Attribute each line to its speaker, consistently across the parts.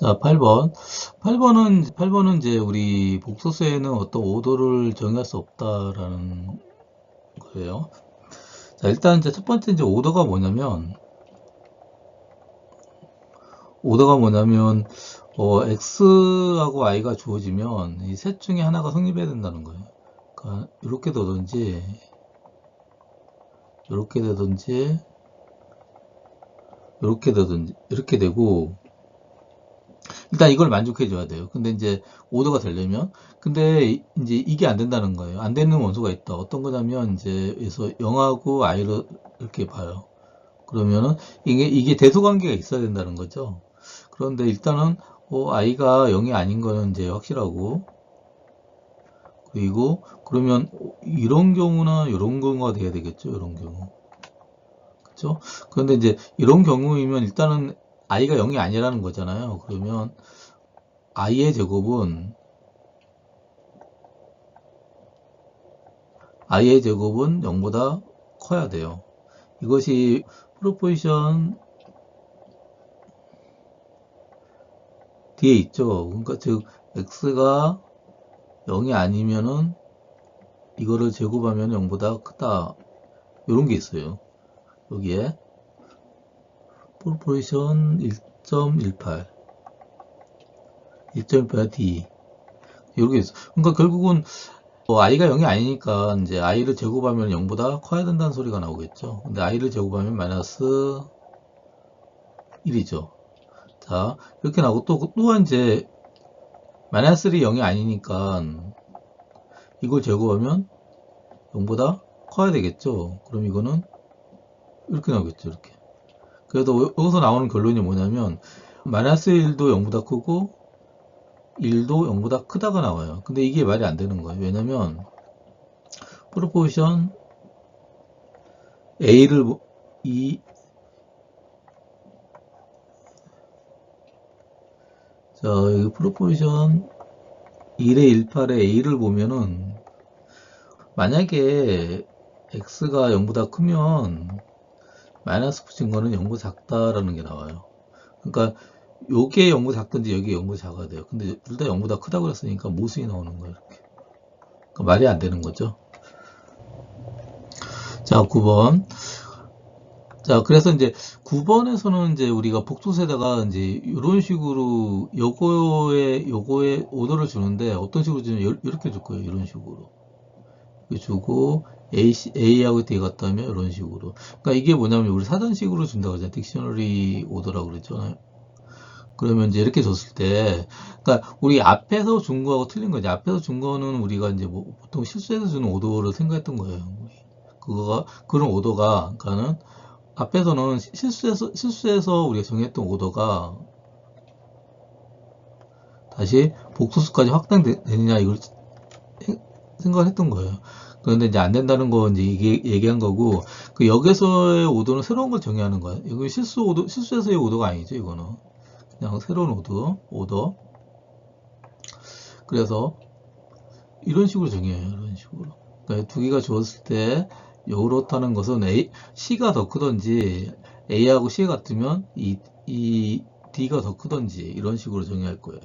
Speaker 1: 자, 8번. 8번은 이제 우리 복소수에는 어떤 오도를 정할 수 없다라는 거예요. 자, 일단 이제 첫 번째 이제 오더가 뭐냐면, x하고 y가 주어지면 이 셋 중에 하나가 성립해야 된다는 거예요. 그러니까 이렇게 되든지, 이렇게 되든지, 이렇게 되든지, 이렇게 되고, 일단 이걸 만족해 줘야 돼요. 근데 이제 오더가 되려면 근데 이제 이게 안 된다는 거예요. 안 되는 원소가 있다. 어떤 거냐면 이제 그래서 0하고 i를 이렇게 봐요. 그러면은 이게 대소 관계가 있어야 된다는 거죠. 그런데 일단은 i가 0이 아닌 거는 이제 확실하고, 그리고 그러면 이런 경우나 이런 경우가 돼야 되겠죠. 이런 경우. 그렇죠? 그런데 이제 이런 경우이면 일단은 i가 0이 아니라는 거잖아요. 그러면 i의 제곱은 0보다 커야 돼요. 이것이 프로포지션 뒤에 있죠. 그러니까 즉 x가 0이 아니면은 이거를 제곱하면 0보다 크다. 이런 게 있어요. 여기에 프로포지션 1.18 D 이렇게 있어. 그러니까 결국은 i가 0이 아니니까 이제 i를 제곱하면 0보다 커야 된다는 소리가 나오겠죠. 근데 i를 제곱하면 마이너스 1이죠. 자, 이렇게 나오고 또한 이제 마이너스 1이 0이 아니니까 이걸 제곱하면 0보다 커야 되겠죠. 그럼 이거는 이렇게 나오겠죠. 이렇게. 그래도 여기서 나오는 결론이 뭐냐면 마이너스 1도 0보다 크고 1도 0보다 크다가 나와요. 근데 이게 말이 안 되는 거예요. 왜냐면 프로포지션 A를 이 자, 여기 프로포지션 1의 18의 A를 보면은 만약에 X가 0보다 크면 마이너스 붙인 거는 0보다 작다라는 게 나와요. 그러니까 요게 0보다 작든지 여기 0보다 작아야 돼요. 근데 둘 다 0보다 크다고 그랬으니까 모순이 나오는 거예요. 이렇게. 그러니까 말이 안 되는 거죠. 자, 9번. 자, 그래서 이제 9번에서는 이제 우리가 복소세다가 이제 이런 식으로 요거에 오더를 주는데 어떤 식으로 주냐면 이렇게 줄 거예요. 이런 식으로. 이렇게 주고 A하고 D 같다면 이런 식으로. 그러니까 이게 뭐냐면 우리 사전식으로 준다고 하잖아요. 딕셔너리 오더라고 그랬잖아요. 그러면 이제 이렇게 줬을 때, 그러니까 우리 앞에서 준 거하고 틀린 거지. 앞에서 준 거는 우리가 이제 뭐 보통 실수해서 주는 오더를 생각했던 거예요. 그거가 그런 오더가, 그러니까는 앞에서는 실수해서 우리가 정했던 오더가 다시 복소수까지 확장되느냐 이걸 생각을 했던 거예요. 그런데 이제 안 된다는 거 이제 이게 얘기한 거고, 그 역에서의 오더는 새로운 걸 정의하는 거예요. 이거 실수해서의 오더가 아니죠. 이거는 그냥 새로운 오더. 그래서 이런 식으로 정해요. 이런 식으로. 그러니까 두 개가 주었을 때 요렇다는 것은 C가 더 크던지 A하고 C가 같으면 이 D가 더 크던지 이런 식으로 정의할 거예요.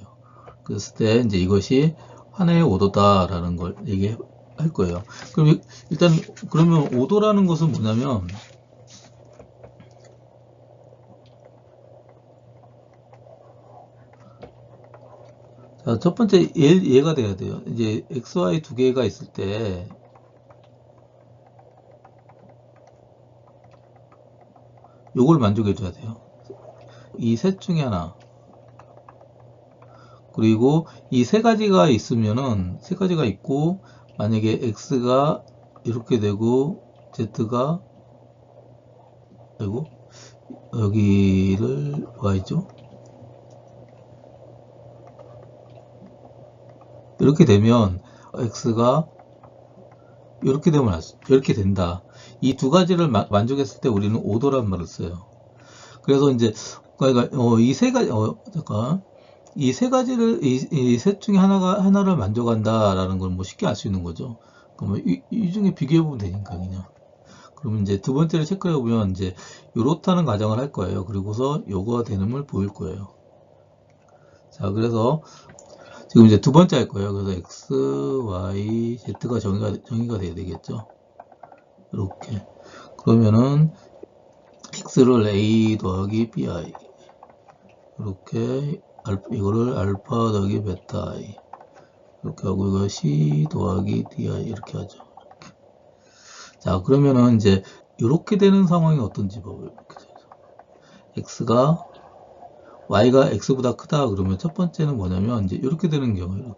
Speaker 1: 그랬을 때 이제 이것이 하나의 오도다라는 걸 얘기할 거예요. 그럼 일단 그러면 오도라는 것은 뭐냐면 자, 첫 번째 얘가 돼야 돼요. 이제 XY 두 개가 있을 때 요걸 만족해 줘야 돼요. 이 셋 중에 하나. 그리고 이 세 가지가 있으면은 세 가지가 있고 만약에 x가 이렇게 되고 z가 되고 여기를 y죠. 이렇게 되면 x가 이렇게 되면 이렇게 된다. 이 두 가지를 만족했을 때 우리는 오더란 말을 써요. 그래서 이제 그러니까 이 세 가지 잠깐 이 세 가지를 이 셋 중에 하나를 만족한다라는 걸 뭐 쉽게 알 수 있는 거죠. 그러면 이 중에 비교해 보면 되니까 그냥. 그러면 이제 두 번째를 체크해 보면 이제 요렇다는 가정을 할 거예요. 그리고서 요거가 되는 걸 보일 거예요. 자, 그래서 지금 이제 두 번째 할 거예요. 그래서 x, y, z가 정의가 돼야 되겠죠. 이렇게. 그러면은 x를 a 더하기 bi 이렇게 이거를 알파 더하기 베타 i 이렇게 하고 이거 c 더하기 di 이렇게 하죠. 이렇게. 자, 그러면은 이제 이렇게 되는 상황이 어떤지 봐봐요. 이렇게 돼서. x가 y가 x보다 크다 그러면 첫 번째는 뭐냐면 이제 이렇게 되는 경우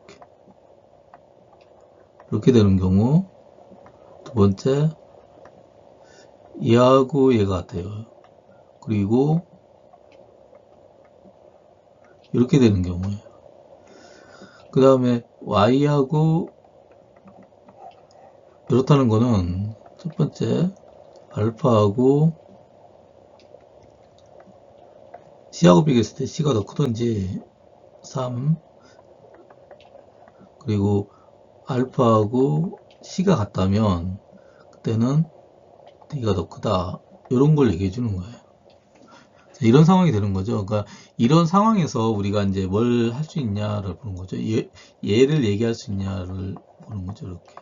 Speaker 1: 이렇게 되는 경우 두 번째 얘하고 얘가 같아요. 그리고 이렇게 되는 경우에요. 그 다음에 y하고 이렇다는 거는 첫 번째 알파하고 c하고 비교했을 때 c가 더 크던지 3 그리고 알파하고 c가 같다면 그때는 d가 더 크다 이런 걸 얘기해 주는 거예요. 자, 이런 상황이 되는 거죠. 그러니까 이런 상황에서 우리가 이제 뭘 할 수 있냐를 보는 거죠. 얘를 얘기할 수 있냐를 보는 거죠. 이렇게.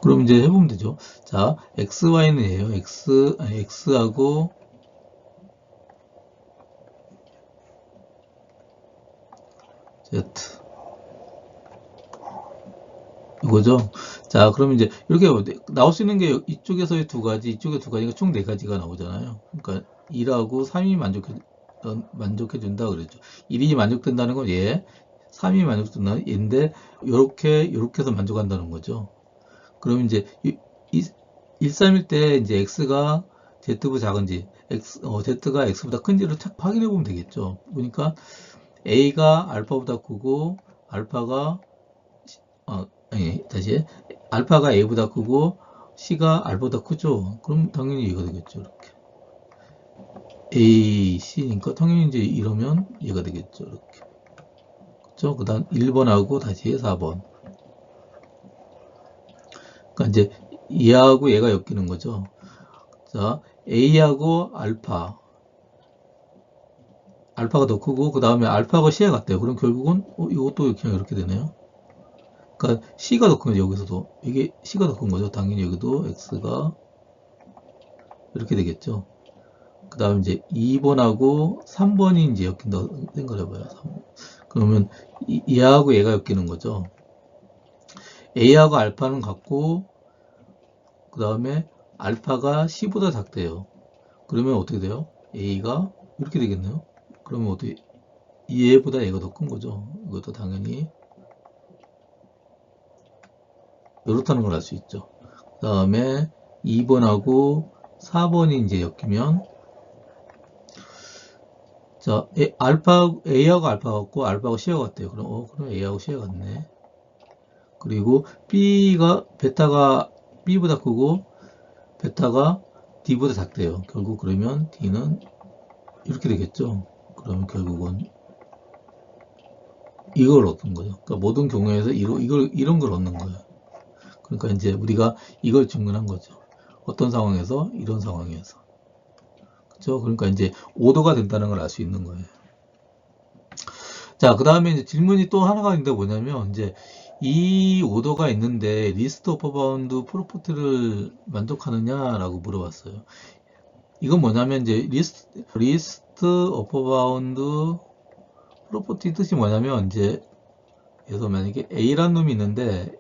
Speaker 1: 그럼 이제 해보면 되죠. 자, x, y는 얘예요. x하고 z 이거죠. 자, 그러면 이제 이렇게 나올 수 있는 게 이쪽에서의 두 가지, 이쪽에 두 가지가 총 네 가지가 나오잖아요. 그러니까 1하고 3이 만족해 준다 그랬죠. 1이 만족된다는 건 얘, 3이 만족된다는 얘인데 이렇게 해서 만족한다는 거죠. 그러면 이제 1, 3일 때 이제 x가 z보다 작은지 z가 x보다 큰지를 확인해 보면 되겠죠. 보니까 a가 알파보다 크고 알파가 아니 다시 알파가 a보다 크고 c가 알파보다 크죠. 그럼 당연히 얘가 되겠죠. 이렇게 a, c니까 당연히 이제 이러면 얘가 되겠죠. 이렇게 그렇죠. 그 다음 1번하고 다시 4번 그러니까 이제 얘하고 얘가 엮이는 거죠. 자, A하고 알파가 더 크고 그 다음에 알파가 C에 같대요. 그럼 결국은 이것도 그냥 이렇게 되네요. 그러니까 C가 더 큰 거죠. 여기서도 이게 C가 더 큰 거죠. 당연히 여기도 X가 이렇게 되겠죠. 그 다음 이제 2번하고 3번이 이제 엮인다 생각을 해봐요. 그러면 얘하고 얘가 엮이는 거죠. A하고 알파는 같고 그 다음에 알파가 C보다 작대요. 그러면 어떻게 돼요? A가 이렇게 되겠네요. 그러면 어떻게 얘보다 얘가 더 큰 거죠. 이것도 당연히 이렇다는 걸 알 수 있죠. 그 다음에 2번하고 4번이 이제 엮이면 자 A하고 알파 같고 알파하고 C하고 같대요. 그럼 A하고 C가 같네. 그리고 베타가 B보다 크고 베타가 D보다 작대요. 결국 그러면 D는 이렇게 되겠죠. 그러면 결국은 이걸 얻는 거죠. 그러니까 모든 경우에서 이런 걸 얻는 거예요. 그러니까 이제 우리가 이걸 증명한 거죠. 어떤 상황에서 이런 상황에서 그렇죠. 그러니까 이제 오도가 된다는 걸 알 수 있는 거예요. 자, 그 다음에 이제 질문이 또 하나가 있는데 뭐냐면 이제 이 오도가 있는데 리스트 오퍼 바운드 프로퍼티를 만족하느냐라고 물어봤어요. 이건 뭐냐면 이제 리스트 오퍼 바운드 프로퍼티 뜻이 뭐냐면 이제 그래서 만약에 A라는 놈이 있는데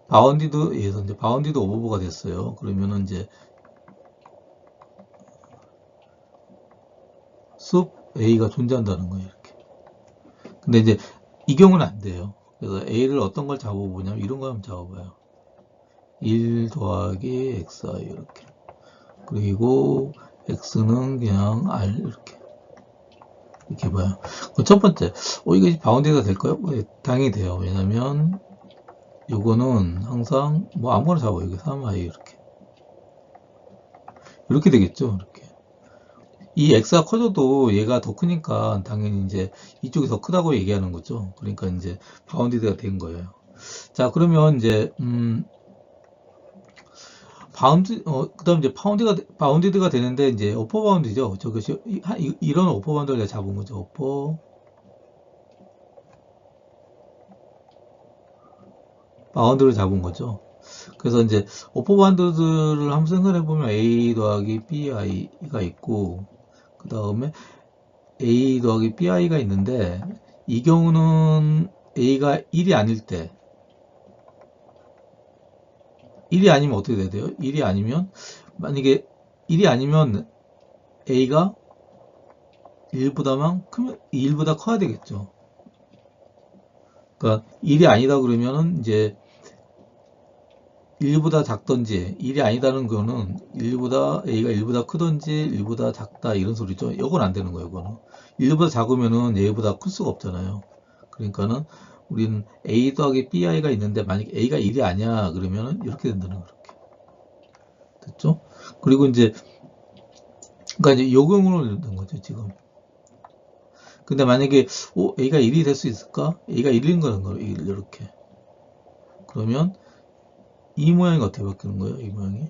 Speaker 1: 바운디드 오버가 됐어요. 그러면은 이제 숲 A가 존재한다는 거예요. 이렇게. 근데 이제 이 경우는 안 돼요. 그래서 A를 어떤 걸 잡아보냐면 이런 거 한번 잡아봐요. 1 더하기 xi 이렇게. 그리고 x는 그냥 r 이렇게 봐요. 첫 번째, 이게 바운디가 될까요? 당연히 돼요. 왜냐면 요거는 항상 뭐 아무거나 잡아요. 이게 3i 이렇게 되겠죠. 이렇게. 이 x가 커져도 얘가 더 크니까 당연히 이제 이쪽이 더 크다고 얘기하는 거죠. 그러니까 이제 바운디드가 된 거예요. 자, 그러면 이제 그다음 이제 바운디드가 되는데 이제 어퍼 바운드죠. 저것이 이런 어퍼 바운드를 내가 잡은 거죠. 어퍼 바운드를 잡은 거죠. 그래서 이제 어퍼 바운드들을 한번 생각해 보면 A 더하기 BI가 있고 그 다음에 A 더하기 BI가 있는데 이 경우는 A가 1이 아닐 때 1이 아니면 어떻게 돼야 돼요? 1이 아니면 만약에 1이 아니면 A가 1보다 커야 되겠죠. 그러니까 1이 아니다 그러면은 이제 1보다 작던지 1이 아니다는 거는 A가 1보다 크던지 1보다 작다 이런 소리죠. 이건 안 되는 거예요. 이거는 1보다 작으면은 A보다 클 수가 없잖아요. 그러니까는 우리는 A 더하기 BI가 있는데 만약 A가 1이 아니야 그러면은 이렇게 된다는 거예요. 이렇게. 됐죠? 그리고 이제 그러니까 이제 요경으로 된 거죠, 지금. 근데 만약에 A가 1이 될 수 있을까? A가 1인 거는 거예요. 이렇게. 그러면 이 모양이 어떻게 바뀌는 거예요? 이 모양이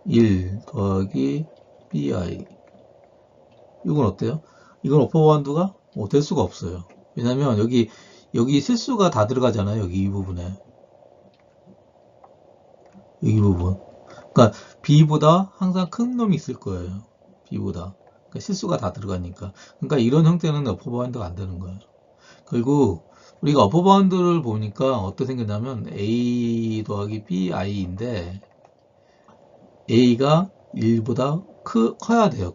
Speaker 1: 1 더하기 BI. 이건 어때요? 이건 오퍼바운드가 될 수가 없어요. 왜냐면 여기 실수가 다 들어가잖아요. 여기 이 부분에. 여기 부분. 그러니까 B보다 항상 큰 놈이 있을 거예요. B보다. 그러니까 실수가 다 들어가니까. 그러니까 이런 형태는 어퍼바운드가 안 되는 거예요. 그리고 우리가 어퍼바운드를 보니까 어떻게 생겼냐면 A 더하기 BI인데 A가 1보다 커야 돼요.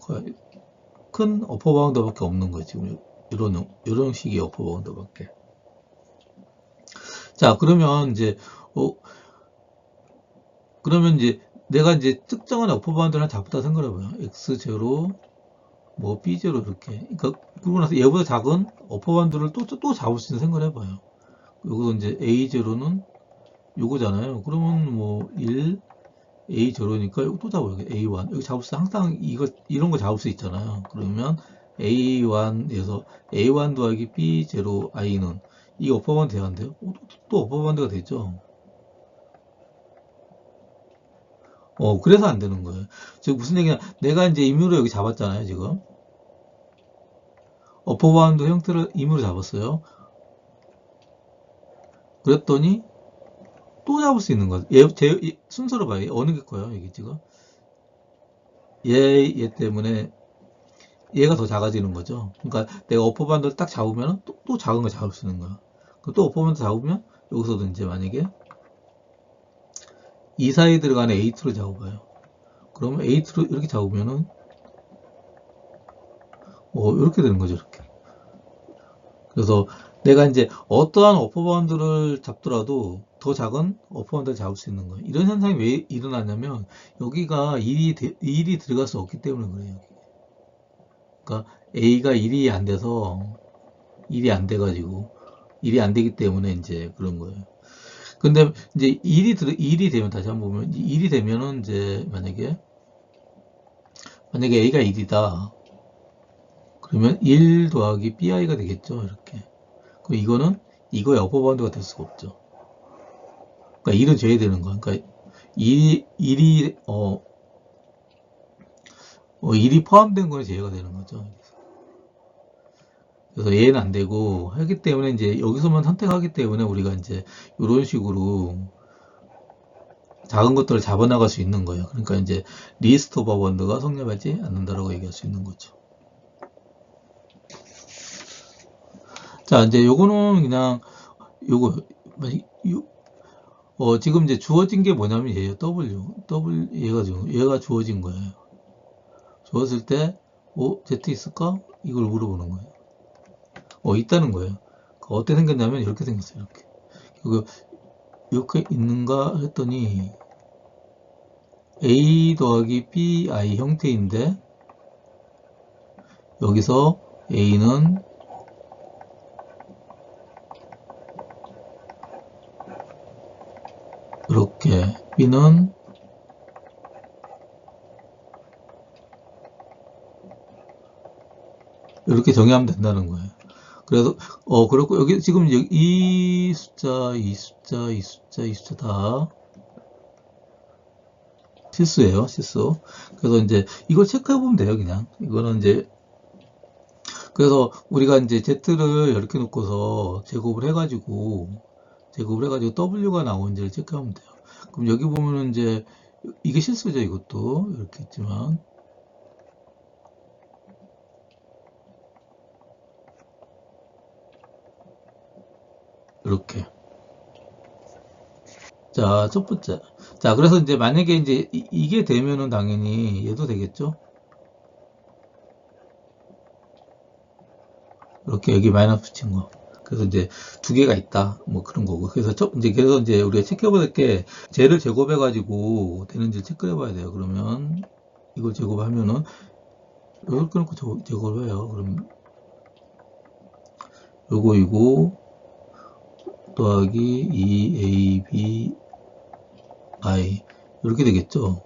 Speaker 1: 큰 어퍼바운드밖에 없는 거예요. 지금 이런 식의 어퍼바운드밖에. 자, 그러면 이제 내가 이제 특정한 어퍼바운드를 하나 잡았다 생각해봐요. X0, 뭐 B0 이렇게. 그러니까 그러고 나서 얘보다 작은 어퍼바운드를 또 잡을 수 있는 생각을 해봐요. 여기서 이제 A0는 요거잖아요. 그러면 뭐 1, A0니까 이거 또 잡아요. A1. 여기 잡을 수 항상 이런 거 잡을 수 있잖아요. 그러면 A1에서 A1 더하기 B0I는 이 어퍼바운드 돼야 한대요. 또 어퍼바운드가 되죠. 그래서 안 되는 거예요. 지금 무슨 얘기냐. 내가 이제 임의로 여기 잡았잖아요, 지금. 어퍼바운드 형태를 임의로 잡았어요. 그랬더니 또 잡을 수 있는 거예요. 순서로 봐요. 어느 게 커요, 이게 지금? 얘 때문에 얘가 더 작아지는 거죠. 그러니까 내가 어퍼바운드를 딱 잡으면 또 작은 거 잡을 수 있는 거야. 또 어퍼바운드 잡으면 여기서도 이제 만약에 이 사이에 들어가는 A2를 잡아봐요. 그러면 A2를 이렇게 잡으면은 이렇게 되는 거죠, 이렇게. 그래서 내가 이제 어떠한 어퍼바운드를 잡더라도 더 작은 어퍼바운드를 잡을 수 있는 거예요. 이런 현상이 왜 일어나냐면 여기가 1이 들어갈 수 없기 때문에 그래요. 그러니까 A가 1이 안 돼서 1이 안 돼가지고 1이 안 되기 때문에 이제 그런 거예요. 근데 이제 1이 되면 다시 한번 보면 1이 되면은 이제 만약에 A가 1이다. 그러면 1 더하기 BI가 되겠죠. 이렇게. 그럼 이거의 어퍼바운드가 될 수가 없죠. 그러니까 1은 줘야 되는 거야. 그러니까 1이 포함된 거는 제외가 되는 거죠. 그래서 얘는 안 되고 하기 때문에 이제 여기서만 선택하기 때문에 우리가 이제 이런 식으로 작은 것들을 잡아나갈 수 있는 거예요. 그러니까 이제 리스트 오버바운드가 성립하지 않는다라고 얘기할 수 있는 거죠. 자, 이제 요거는 그냥 지금 이제 주어진 게 뭐냐면 얘예요. 얘가 주어진 거예요. 주었을 때 Z 있을까? 이걸 물어보는 거예요. 있다는 거예요. 어떻게 생겼냐면 이렇게 생겼어요. 이렇게 있는가 했더니 A 더하기 BI 형태인데 여기서 A는 이렇게 B는 이렇게 정의하면 된다는 거예요. 그래서 그렇고 여기 지금 이 숫자, 이 숫자, 이 숫자, 이 숫자 다 실수예요, 실수. 그래서 이제 이걸 체크해 보면 돼요, 그냥. 이거는 이제 그래서 우리가 이제 Z를 이렇게 놓고서 제곱을 해가지고 W가 나오는지를 체크하면 돼요. 그럼 여기 보면은 이제 이게 실수죠, 이것도 이렇게 있지만 이렇게. 자, 첫 번째. 자, 그래서 이제 만약에 이제 이게 되면은 당연히 얘도 되겠죠? 이렇게 여기 마이너스 붙인 거. 그래서 이제 두 개가 있다. 뭐 그런 거고. 그래서 이제 우리가 체크해 볼 게 쟤를 제곱해 가지고 되는지 체크해 봐야 돼요. 그러면 이걸 제곱하면은 이렇게 놓고 제곱을 해요. 그럼 요거 더하기 2ab i 이렇게 되겠죠.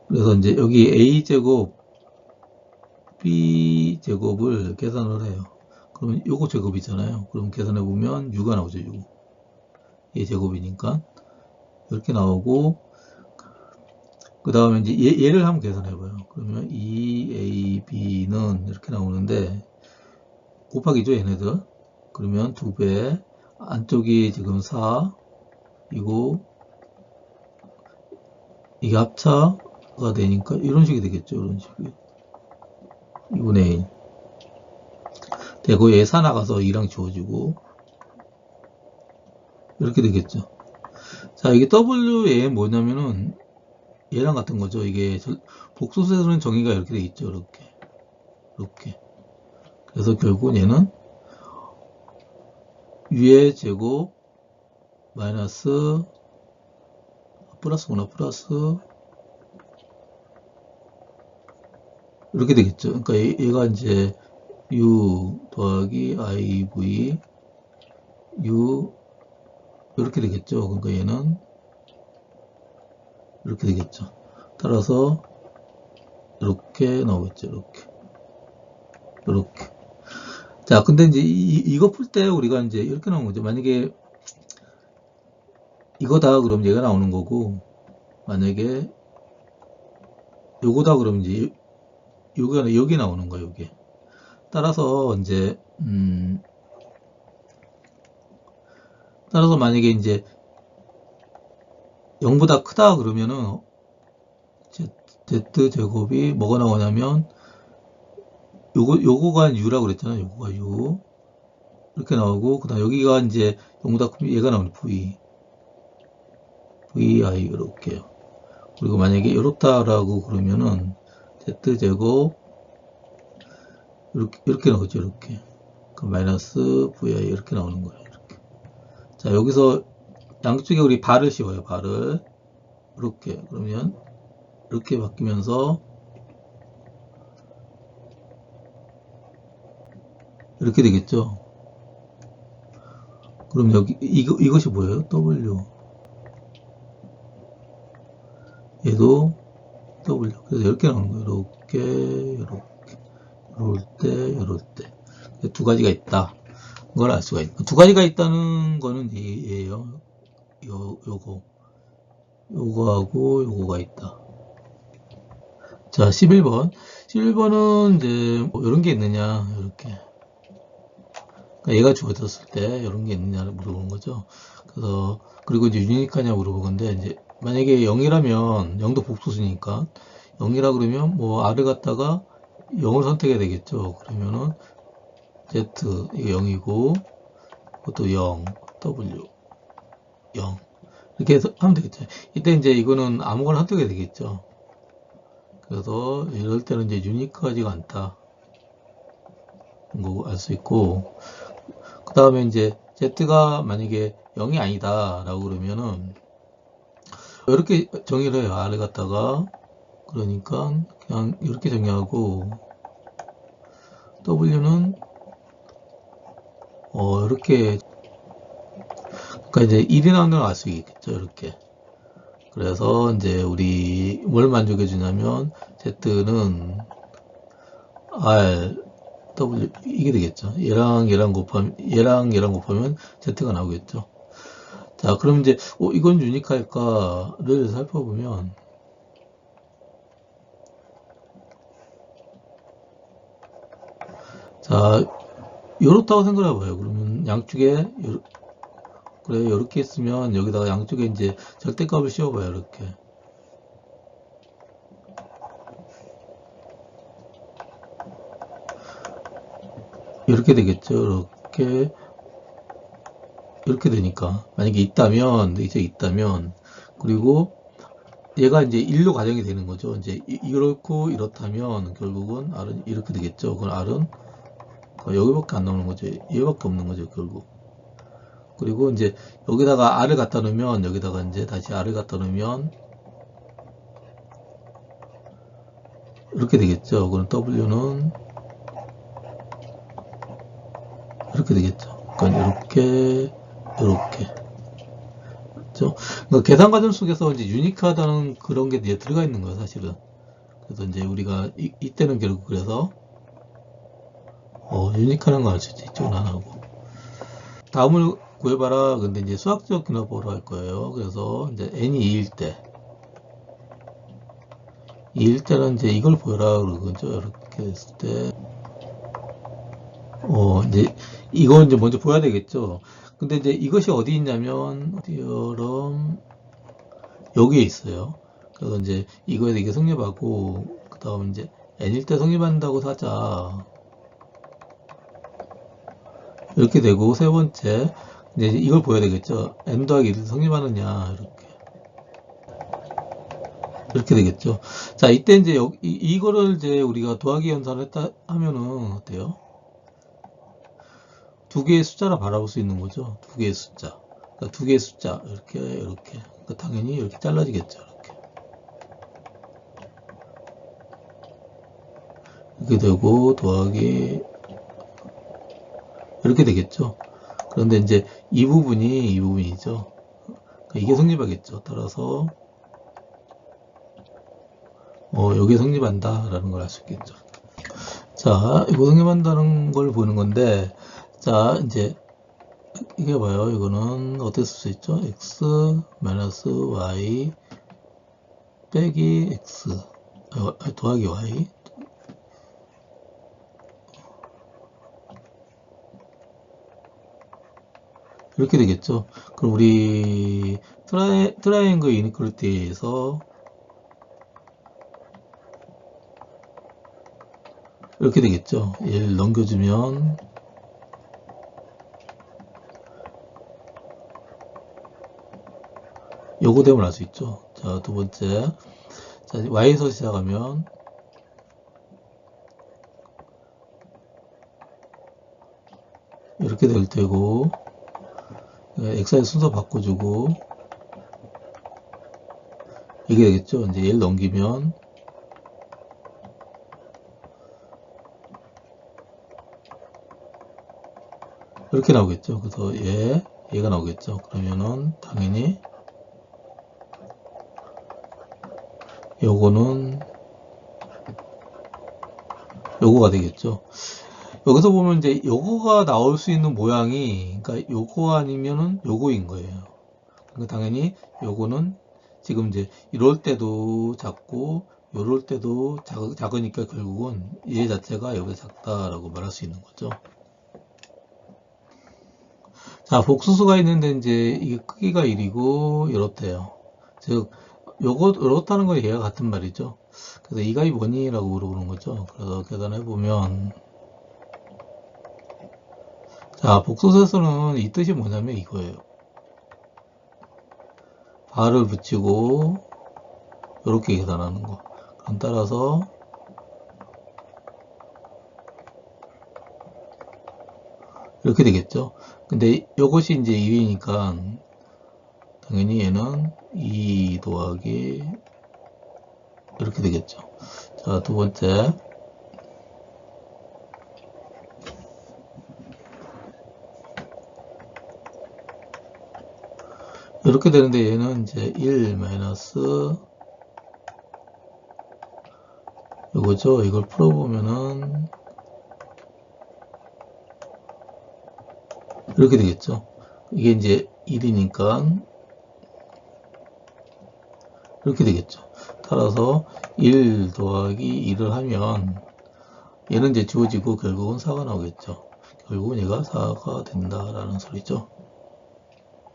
Speaker 1: 그래서 이제 여기 a 제곱 b 제곱을 계산을 해요. 그러면 요거 제곱이잖아요. 그럼 계산해 보면 6가 나오죠. 6. 얘 제곱이니까 이렇게 나오고 그 다음에 이제 얘를 한번 계산해 봐요. 그러면 2ab는 이렇게 나오는데 곱하기죠, 얘네들. 그러면 2배 안쪽이 지금 4 이고 이게 합차가 되니까 이런 식이 되겠죠. 이런 식이 2분의 1 되고 얘 4 나가서 2랑 지워지고 이렇게 되겠죠. 자, 이게 W에 뭐냐면은 얘랑 같은 거죠. 이게 복소수에서는 정의가 이렇게 돼 있죠. 이렇게. 그래서 결국 얘는 위의 제곱 마이너스 플러스구나 플러스 이렇게 되겠죠. 그러니까 얘가 이제 u 더하기 iv u 이렇게 되겠죠. 그러니까 얘는 이렇게 되겠죠. 따라서 이렇게 나오겠죠. 이렇게. 자, 근데 이제 이거 풀 때 우리가 이제 이렇게 나오는 거죠. 만약에 이거다 그럼 얘가 나오는 거고, 만약에 요거다 그럼 이제 여기 나오는 거예요. 여기. 따라서 이제 따라서 만약에 이제 0보다 크다 그러면은 z 제곱이 뭐가 나오냐면 요거가 u라고 그랬잖아요. 요거가 u 이렇게 나오고 그다음 여기가 이제 0보다 크면 얘가 나오는 vi 이렇게요. 그리고 만약에 이렇다라고 그러면은 z 제곱 이렇게 나오죠. 이렇게. 그럼 마이너스 vi 이렇게 나오는 거예요. 이렇게. 자, 여기서 양쪽에 우리 발을 씌워요. 발을 이렇게. 그러면 이렇게 바뀌면서 이렇게 되겠죠. 그럼 여기 이것이 뭐예요? W. 얘도 W. 그래서 이렇게 나오는 거예요. 이럴 때. 두 가지가 있다. 그걸 알 수가 있고. 두 가지가 있다는 거는 얘예요. 요거하고 요거가 있다. 자, 11번. 11번은 이제 뭐 이런 게 있느냐, 이렇게. 그러니까 얘가 주어졌을 때 이런 게 있느냐를 물어보는 거죠. 그래서 그리고 이제 유니크하냐 물어본 건데 이제 만약에 0이라면 0도 복소수니까 0이라 그러면 뭐 R을 갖다가 0을 선택해야 되겠죠. 그러면은 Z 이게 0이고 그것도 0 W 0 이렇게 해서 하면 되겠죠. 이때 이제 이거는 아무거나 선택해야 되겠죠. 그래서 이럴 때는 이제 유니크하지가 않다. 거 알 수 있고 그 다음에 이제 Z가 만약에 0이 아니다 라고 그러면은 이렇게 정의를 해요. R을 갖다가 그러니까 그냥 이렇게 정의하고 W는 이렇게 그러니까 이제 1이 나오는 걸 알 수 있겠죠. 이렇게 그래서 이제 우리 뭘 만족해 주냐면 Z는 R W 이게 되겠죠. 얘랑 얘랑 곱하면 Z가 나오겠죠. 자, 그럼 이제 이건 유니크할까를 살펴보면, 자, 요렇다고 생각해봐요. 그러면 양쪽에 그래, 이렇게 했으면 여기다가 양쪽에 이제 절대값을 씌워봐요. 이렇게. 이렇게 되겠죠. 이렇게 되니까. 만약에 있다면, 이제 있다면, 그리고 얘가 이제 1로 가정이 되는 거죠. 이제 이렇고 이렇다면 결국은 R은 이렇게 되겠죠. 그건 R은 여기밖에 안 나오는 거죠. 얘밖에 없는 거죠. 결국. 그리고 이제 여기다가 R을 갖다 놓으면 여기다가 이제 다시 R을 갖다 놓으면 이렇게 되겠죠. 그럼 W는 이렇게 되겠죠. 그러니까 이렇게. 그렇죠? 그러니까 계산 과정 속에서 이제 유니크하다는 그런 게 이제 들어가 있는 거예요, 사실은. 그래서 이제 우리가 이때는 결국 그래서 유니크한 거 알 수 있지. 이쪽은 안 하고. 다음을 구해봐라. 근데 이제 수학적 기납보로 할 거예요. 그래서 이제 n이 2일 때는 이제 이걸 보여라 그러죠. 이렇게 했을 때, 이제 이거 이제 먼저 보여야 되겠죠. 근데 이제 이것이 어디 있냐면, 디어럼 여기에 있어요. 그래서 이제 이거에 이게 성립하고, 그 다음 이제 n일 때 성립한다고 하자. 이렇게 되고, 세 번째, 이제 이걸 보여야 되겠죠. n 더하기 1을 성립하느냐, 이렇게 되겠죠. 자, 이때 이제 이거를 이제 우리가 더하기 연산을 했다 하면은 어때요? 두 개의 숫자라 바라볼 수 있는 거죠. 두 개의 숫자. 그러니까 두 개의 숫자. 이렇게. 그러니까 당연히 이렇게 잘라지겠죠. 이렇게 되고, 더하기, 이렇게 되겠죠. 그런데 이제 이 부분이죠. 그러니까 이게 성립하겠죠. 따라서, 여기에 성립한다라는 걸 알 수 있겠죠. 자, 이거 성립한다는 걸 보는 건데, 자, 이제, 이게 봐요. 이거는 어떻게 쓸 수 있죠? x y 빼기 x 더하기 y 이렇게 되겠죠. 그럼 우리 트라이앵글 이니퀄리티에서 이렇게 되겠죠. 얘를 넘겨주면 요거 되면 알 수 있죠. 자, 두 번째. 자, y에서 시작하면 이렇게 될 테고, x의 순서 바꿔주고, 이게 되겠죠. 이제 얘를 넘기면, 이렇게 나오겠죠. 그래서 얘가 나오겠죠. 그러면은, 당연히, 요거는, 요거가 되겠죠. 여기서 보면 이제 요거가 나올 수 있는 모양이, 그러니까 요거 아니면은 요거인 거예요. 그러니까 당연히 요거는 지금 이제 이럴 때도 작고 요럴 때도 작으니까 결국은 얘 자체가 여기가 작다라고 말할 수 있는 거죠. 자, 복수수가 있는데 이제 이게 크기가 1이고 이렇대요. 즉 이렇다는 건 얘가 같은 말이죠. 그래서 이가 뭐니라고 물어보는 거죠. 그래서 계산해 보면, 자, 복수수에서는 이 뜻이 뭐냐면 이거예요. 발을 붙이고 이렇게 계산하는 거. 그럼 따라서 이렇게 되겠죠. 근데 이것이 이제 2이니까 당연히 얘는 2 더하기 이렇게 되겠죠. 자, 두 번째. 이렇게 되는데 얘는 이제 1 마이너스 이거죠. 이걸 풀어보면은 이렇게 되겠죠. 이게 이제 1이니까 이렇게 되겠죠. 따라서 1 더하기 2를 하면 얘는 이제 지워지고 결국은 4가 나오겠죠. 결국은 얘가 4가 된다라는 소리죠.